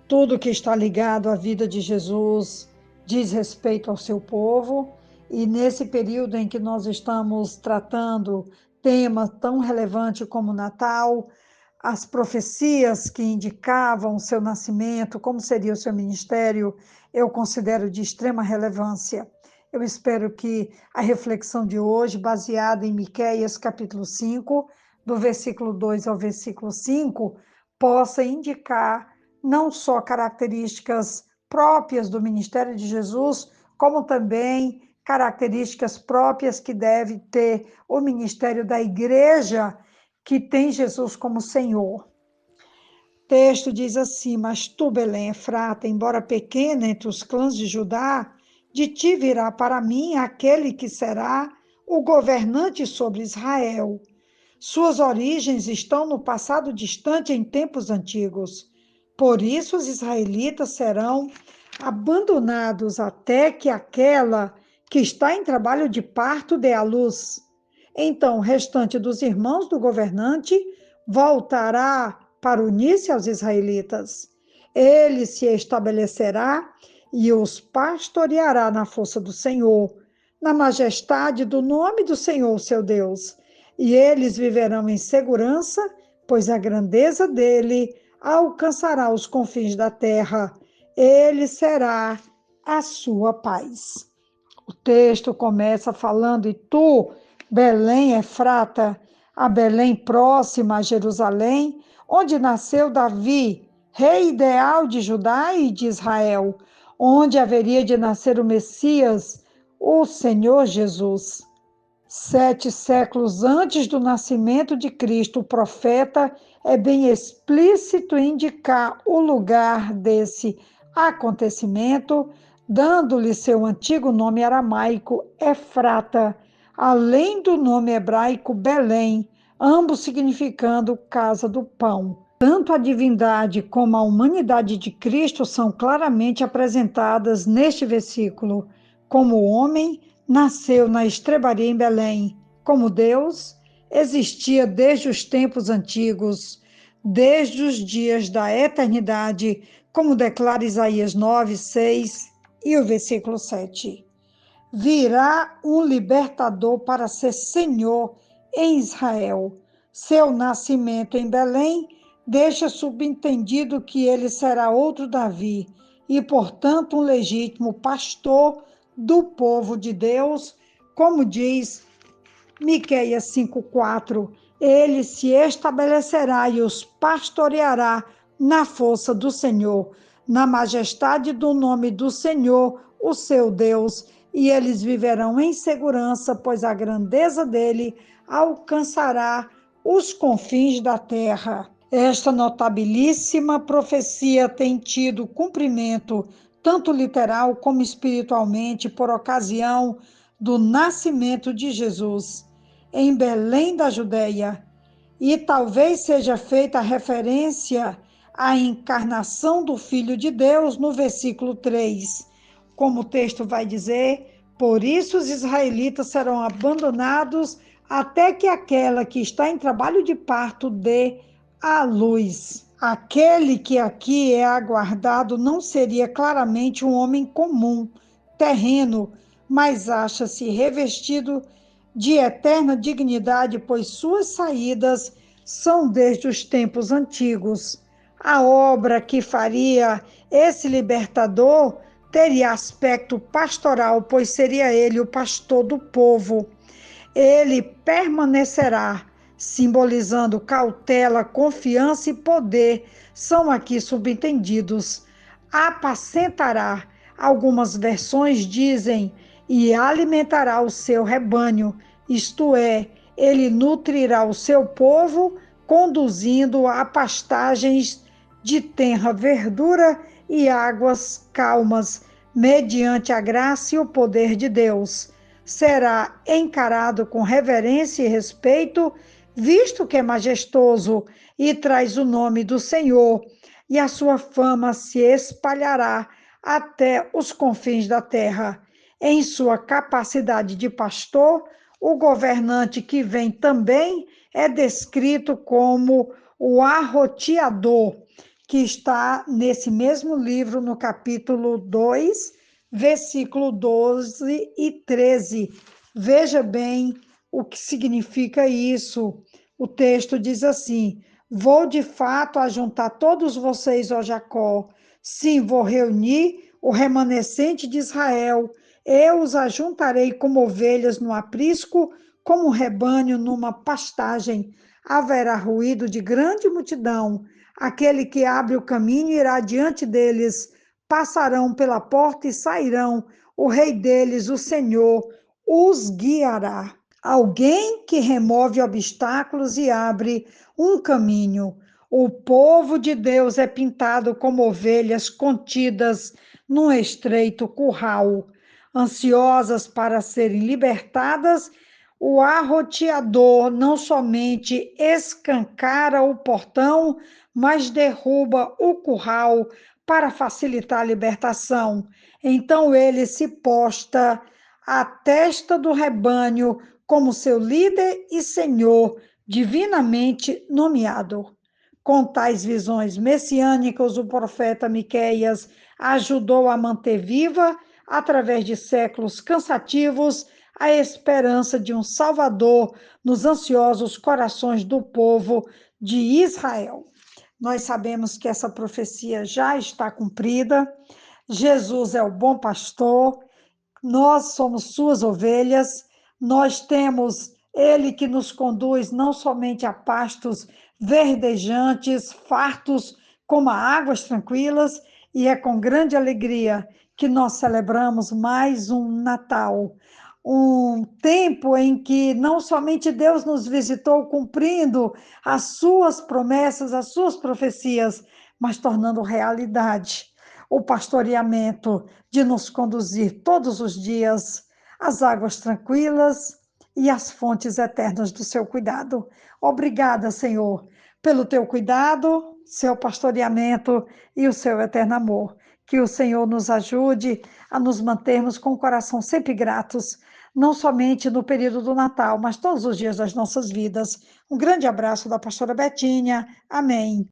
Tudo que está ligado à vida de Jesus diz respeito ao seu povo, e nesse período em que nós estamos tratando temas tão relevantes como o Natal, as profecias que indicavam o seu nascimento, como seria o seu ministério, eu considero de extrema relevância. Eu espero que a reflexão de hoje, baseada em Miqueias capítulo 5, do versículo 2 ao versículo 5, possa indicar não só características próprias do ministério de Jesus, como também características próprias que deve ter o ministério da igreja que tem Jesus como Senhor. O texto diz assim: mas tu, Belém Efrata, embora pequena entre os clãs de Judá, de ti virá para mim aquele que será o governante sobre Israel. Suas origens estão no passado distante, em tempos antigos. Por isso os israelitas serão abandonados até que aquela que está em trabalho de parto dê à luz. Então o restante dos irmãos do governante voltará para unir-se aos israelitas. Ele se estabelecerá e os pastoreará na força do Senhor, na majestade do nome do Senhor, seu Deus. E eles viverão em segurança, pois a grandeza dele alcançará os confins da terra. Ele será a sua paz. O texto começa falando: e tu, Belém Efrata, a Belém próxima a Jerusalém, onde nasceu Davi, rei ideal de Judá e de Israel, onde haveria de nascer o Messias, o Senhor Jesus. 7 séculos antes do nascimento de Cristo, o profeta é bem explícito em indicar o lugar desse acontecimento, dando-lhe seu antigo nome aramaico, Efrata, além do nome hebraico Belém, ambos significando casa do pão. Tanto a divindade como a humanidade de Cristo são claramente apresentadas neste versículo. Como homem, nasceu na estrebaria em Belém. Como Deus, existia desde os tempos antigos, desde os dias da eternidade, como declara Isaías 9, 6 e o versículo 7. Virá um libertador para ser Senhor em Israel. Seu nascimento em Belém deixa subentendido que ele será outro Davi e, portanto, um legítimo pastor do povo de Deus, como diz Miqueias 5,4. Ele se estabelecerá e os pastoreará na força do Senhor, na majestade do nome do Senhor, o seu Deus, e eles viverão em segurança, pois a grandeza dele alcançará os confins da terra. Esta notabilíssima profecia tem tido cumprimento, tanto literal como espiritualmente, por ocasião do nascimento de Jesus em Belém da Judéia, e talvez seja feita referência à encarnação do Filho de Deus no versículo 3. Como o texto vai dizer: por isso os israelitas serão abandonados até que aquela que está em trabalho de parto dê à luz. Aquele que aqui é aguardado não seria claramente um homem comum, terreno, mas acha-se revestido de eterna dignidade, pois suas saídas são desde os tempos antigos. A obra que faria esse libertador teria aspecto pastoral, pois seria ele o pastor do povo. Ele permanecerá, simbolizando cautela, confiança e poder, são aqui subentendidos. Apacentará, algumas versões dizem, e alimentará o seu rebanho, isto é, ele nutrirá o seu povo, conduzindo a pastagens de tenra verdura e águas calmas, mediante a graça e o poder de Deus. Será encarado com reverência e respeito, visto que é majestoso e traz o nome do Senhor, e a sua fama se espalhará até os confins da terra. Em sua capacidade de pastor, o governante que vem também é descrito como o arroteador, que está nesse mesmo livro, no capítulo 2, versículo 12 e 13. Veja bem o que significa isso. O texto diz assim: vou de fato ajuntar todos vocês, ó Jacó. Sim, vou reunir o remanescente de Israel. Eu os ajuntarei como ovelhas no aprisco, como um rebanho numa pastagem. Haverá ruído de grande multidão. Aquele que abre o caminho irá diante deles. Passarão pela porta e sairão. O rei deles, o Senhor, os guiará. Alguém que remove obstáculos e abre um caminho. O povo de Deus é pintado como ovelhas contidas num estreito curral, ansiosas para serem libertadas. O arroteador não somente escancara o portão, mas derruba o curral para facilitar a libertação. Então ele se posta à testa do rebanho como seu líder e senhor divinamente nomeado. Com tais visões messiânicas, o profeta Miqueias ajudou a manter viva, através de séculos cansativos, a esperança de um Salvador nos ansiosos corações do povo de Israel. Nós sabemos que essa profecia já está cumprida. Jesus é o bom pastor, nós somos suas ovelhas, nós temos ele que nos conduz não somente a pastos verdejantes, fartos como a águas tranquilas, e é com grande alegria que nós celebramos mais um Natal, um tempo em que não somente Deus nos visitou cumprindo as suas promessas, as suas profecias, mas tornando realidade o pastoreamento de nos conduzir todos os dias às águas tranquilas e às fontes eternas do seu cuidado. Obrigada, Senhor, pelo teu cuidado, seu pastoreamento e o seu eterno amor. Que o Senhor nos ajude a nos mantermos com o coração sempre gratos, não somente no período do Natal, mas todos os dias das nossas vidas. Um grande abraço da pastora Betinha. Amém.